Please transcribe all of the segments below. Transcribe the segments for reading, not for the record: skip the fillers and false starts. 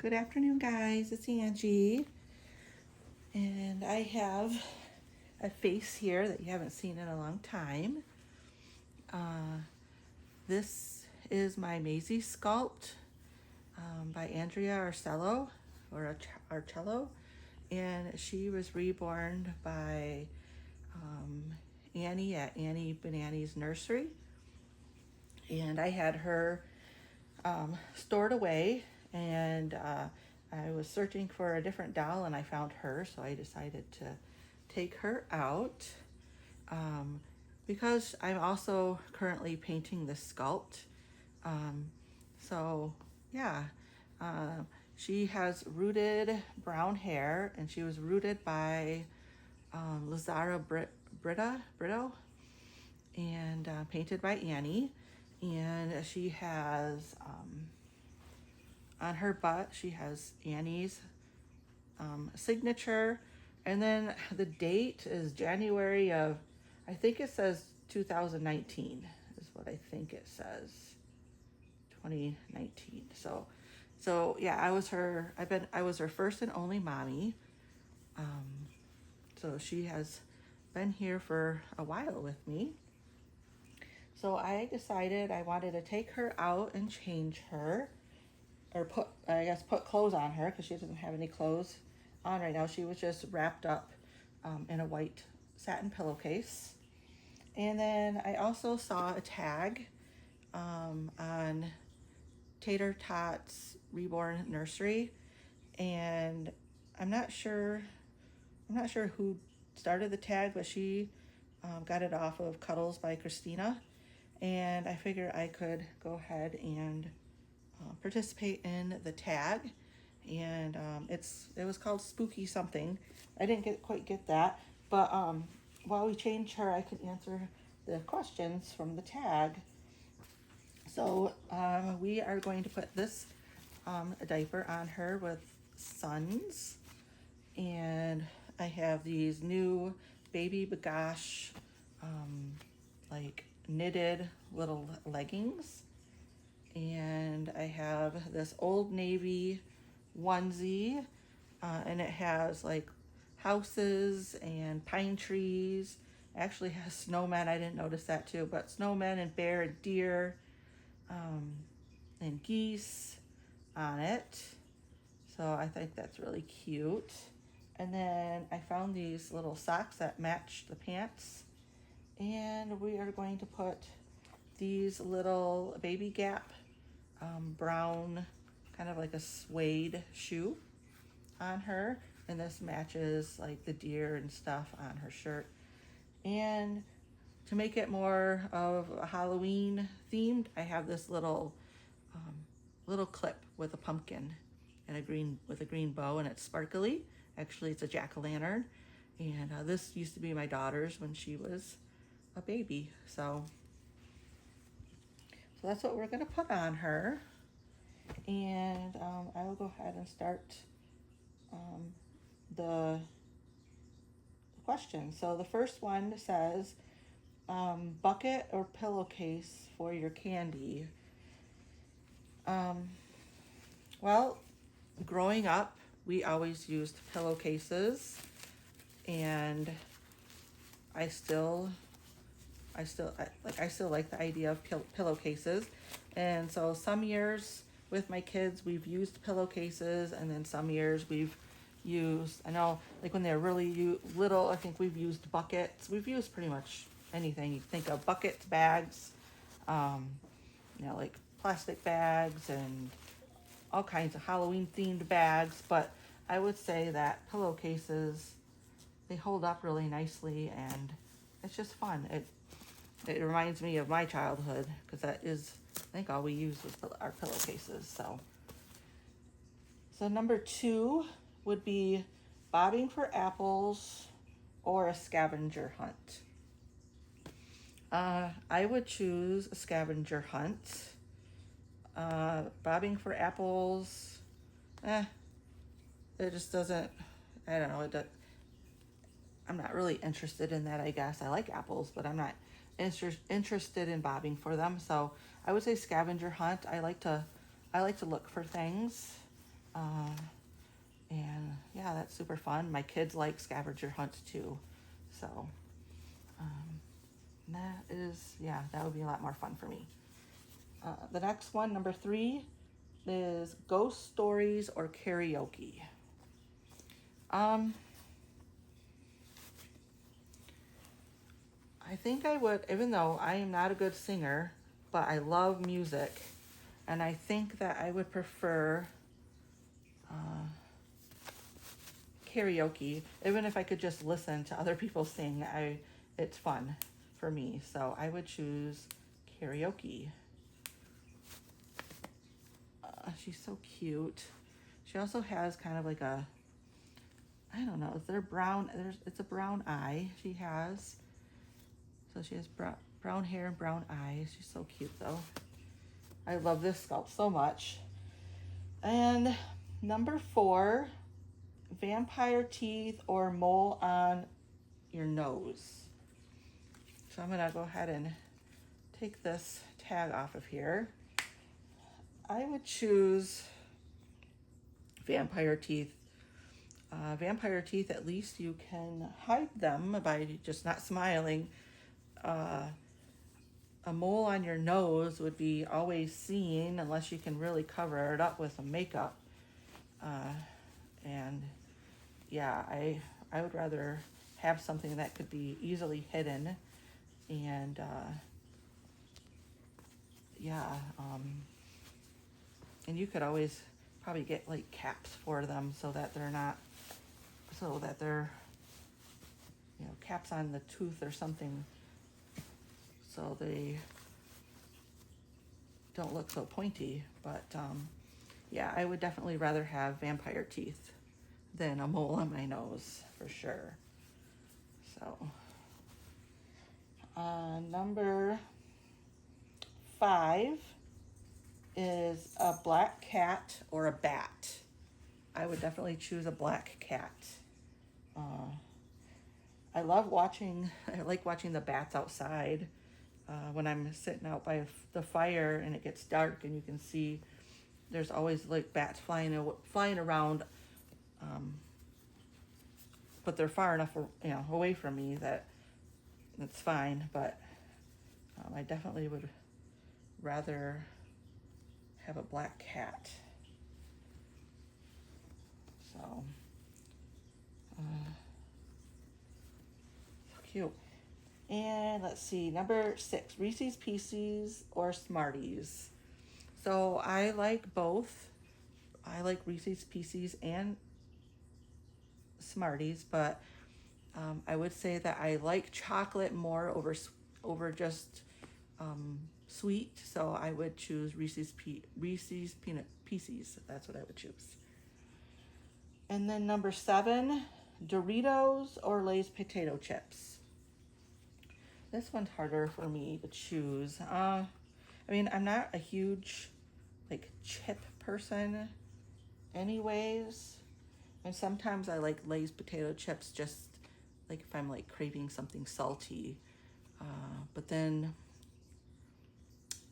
Good afternoon, guys. It's Angie, and I have a face here that you haven't seen in a long time. This is my Maizie sculpt by Andrea Arcello, or Arcello, and she was reborn by Annie at Annie Banani's nursery, and I had her stored away, and I was searching for a different doll and I found her, so I decided to take her out because I'm also currently painting this sculpt. So yeah, she has rooted brown hair, and she was rooted by Lazara Brito, and painted by Annie. And she has on her butt, she has Annie's signature, and then the date is January of, I think it says 2019 is what I think it says, 2019. So yeah, I was her first and only mommy. So she has been here for a while with me. So I decided I wanted to take her out and change her, or put clothes on her, because she doesn't have any clothes on right now. She was just wrapped up in a white satin pillowcase. And then I also saw a tag on Tater Tot's Reborn Nursery, and I'm not sure who started the tag, but she got it off of Cuddles by Christina, and I figured I could go ahead and participate in the tag. And it was called Spooky something. I didn't quite get that, but while we change her, I can answer the questions from the tag. So we are going to put this diaper on her with Suns, and I have these new Baby Bagosh like knitted little leggings, and I have this Old Navy onesie, and it has like houses and pine trees. It actually has snowmen. I didn't notice that too, but snowmen and bear and deer and geese on it. So I think that's really cute. And then I found these little socks that match the pants, and we are going to put these little Baby Gap brown, kind of like a suede shoe on her, and this matches like the deer and stuff on her shirt. And to make it more of a Halloween themed, I have this little clip with a pumpkin and a green bow, and it's sparkly. Actually, it's a jack-o'-lantern, and this used to be my daughter's when she was a baby. So that's what we're gonna put on her. And I will go ahead and start the question. So the first one says, bucket or pillowcase for your candy? Well, growing up, we always used pillowcases, and I still like the idea of pillowcases. And so some years with my kids, we've used pillowcases, and then some years we've used, I know, like when they're really little, I think we've used buckets. We've used pretty much anything you think of: buckets, bags, like plastic bags, and all kinds of Halloween themed bags. But I would say that pillowcases, they hold up really nicely, and it's just fun. It reminds me of my childhood, because that is, I think, all we used was our pillowcases. So number 2 would be bobbing for apples or a scavenger hunt. I would choose a scavenger hunt. Bobbing for apples, it just doesn't, I don't know, I'm not really interested in that, I guess. I like apples, but I'm not interested in bobbing for them. So I would say scavenger hunt. I like to look for things. And yeah, that's super fun. My kids like scavenger hunts too. So that is, yeah, that would be a lot more fun for me. The next one, number 3, is ghost stories or karaoke. I think I would, even though I am not a good singer, but I love music, and I think that I would prefer karaoke. Even if I could just listen to other people sing, it's fun for me. So I would choose karaoke. She's so cute. She also has kind of like a, I don't know, it's a brown eye she has. So she has brown hair and brown eyes. She's so cute though. I love this sculpt so much. And number 4, vampire teeth or mole on your nose. So I'm gonna go ahead and take this tag off of here. I would choose vampire teeth. Vampire teeth, at least you can hide them by just not smiling. A mole on your nose would be always seen unless you can really cover it up with some makeup. And yeah, I would rather have something that could be easily hidden. And and you could always probably get like caps for them so that they're, you know, caps on the tooth or something so they don't look so pointy. But yeah, I would definitely rather have vampire teeth than a mole on my nose for sure. So number 5 is a black cat or a bat. I would definitely choose a black cat. I like watching the bats outside when I'm sitting out by the fire and it gets dark and you can see there's always like bats flying around, but they're far enough, you know, away from me that it's fine. But I definitely would rather have a black cat. So cute. And let's see, number 6, Reese's Pieces or Smarties. So I like both. I like Reese's Pieces and Smarties, but I would say that I like chocolate more over just sweet. So I would choose Reese's Peanut Pieces. That's what I would choose. And then number 7, Doritos or Lay's potato chips. This one's harder for me to choose. I mean, I'm not a huge like chip person anyways. And sometimes I like Lay's potato chips just like if I'm like craving something salty. But then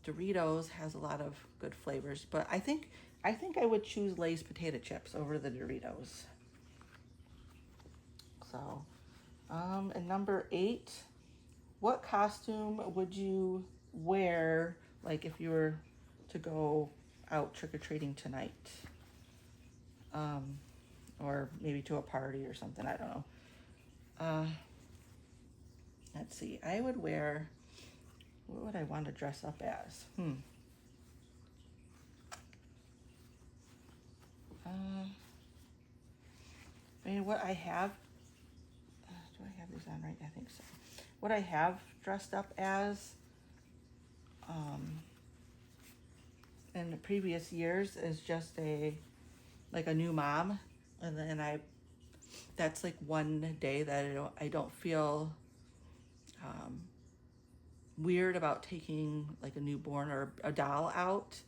Doritos has a lot of good flavors. But I think I would choose Lay's potato chips over the Doritos. So, and number 8, what costume would you wear, like if you were to go out trick-or-treating tonight? Or maybe to a party or something, I don't know. Let's see, I would wear, what would I want to dress up as? I mean, what I have, do I have these on right? I think so. What I have dressed up as in the previous years is just a new mom, and then that's like one day that I don't feel weird about taking like a newborn or a doll out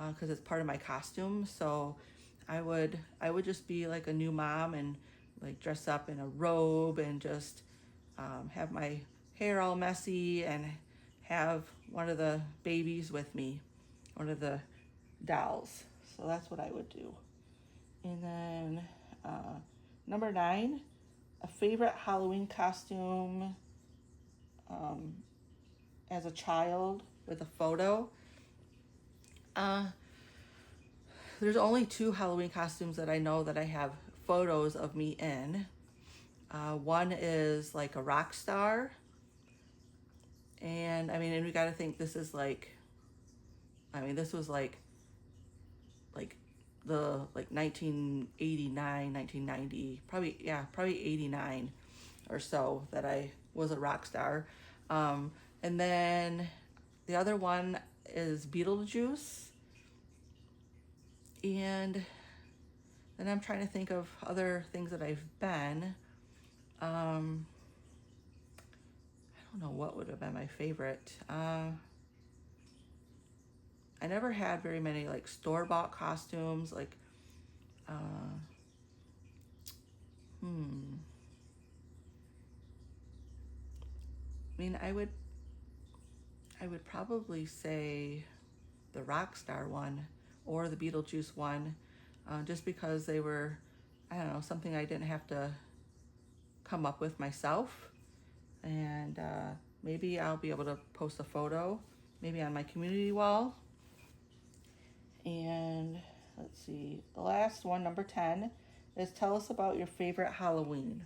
because it's part of my costume. So I would just be like a new mom and like dress up in a robe and just have my hair all messy and have one of the babies with me, one of the dolls. So that's what I would do. And then number 9, a favorite Halloween costume as a child with a photo. There's only 2 Halloween costumes that I know that I have photos of me in. One is like a rock star. And I mean, and we got to think this is like, I mean, this was like the 1989, 1990, probably 89 or so that I was a rock star. And then the other one is Beetlejuice. And then I'm trying to think of other things that I've been. I don't know what would have been my favorite. I never had very many like store-bought costumes, like, I mean, I would probably say the Rockstar one or the Beetlejuice one, just because they were, I don't know, something I didn't have to come up with myself. And maybe I'll be able to post a photo, maybe on my community wall. And let's see, the last one, number 10, is tell us about your favorite Halloween.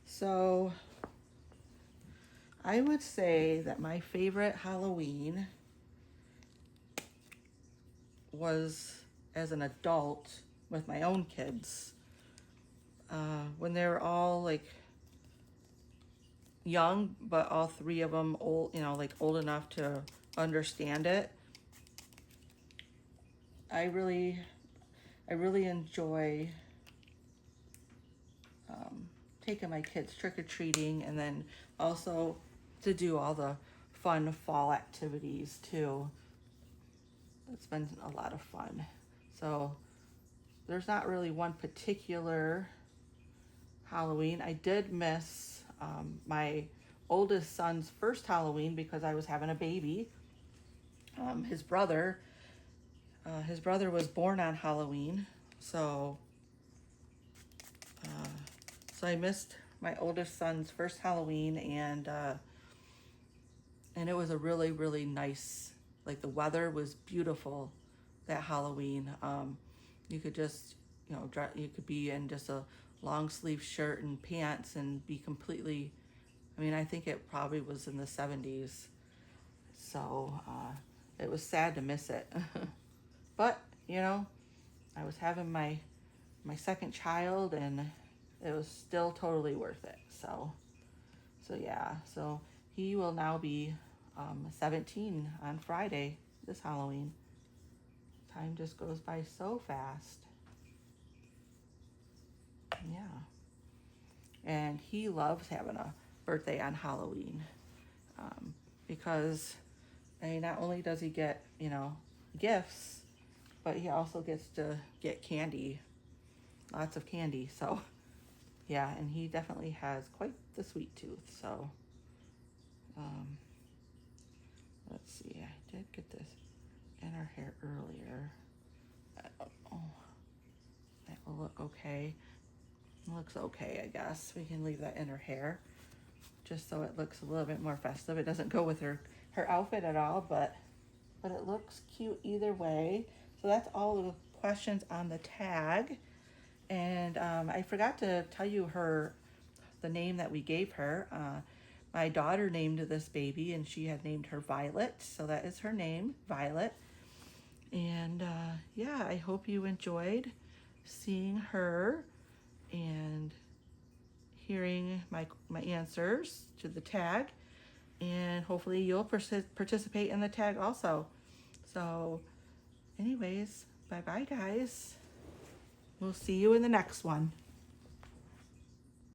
So I would say that my favorite Halloween was as an adult with my own kids. When they were all like young, but all 3 of them old, like old enough to understand it. I really enjoy taking my kids trick-or-treating, and then also to do all the fun fall activities too. It's been a lot of fun. So there's not really one particular Halloween. I did miss my oldest son's first Halloween because I was having a baby. His brother was born on Halloween, so I missed my oldest son's first Halloween, and it was a really, really nice, like the weather was beautiful that Halloween. You could just, you could be in just a long sleeve shirt and pants and be completely, I mean, I think it probably was in the 70s. So it was sad to miss it. But, I was having my second child, and it was still totally worth it. So yeah. So he will now be 17 on Friday, this Halloween. Time just goes by so fast. Yeah. And he loves having a birthday on Halloween, because not only does he get, gifts, but he also gets to get candy, lots of candy. So yeah, and he definitely has quite the sweet tooth. So let's see, I did get this in her hair earlier. Oh, that will look okay. It looks okay, I guess. We can leave that in her hair just so it looks a little bit more festive. It doesn't go with her outfit at all, but it looks cute either way. So that's all the questions on the tag. And I forgot to tell you the name that we gave her. My daughter named this baby, and she had named her Violet. So that is her name, Violet. And yeah, I hope you enjoyed seeing her and hearing my answers to the tag. And hopefully you'll participate in the tag also. So anyways, bye-bye, guys. We'll see you in the next one.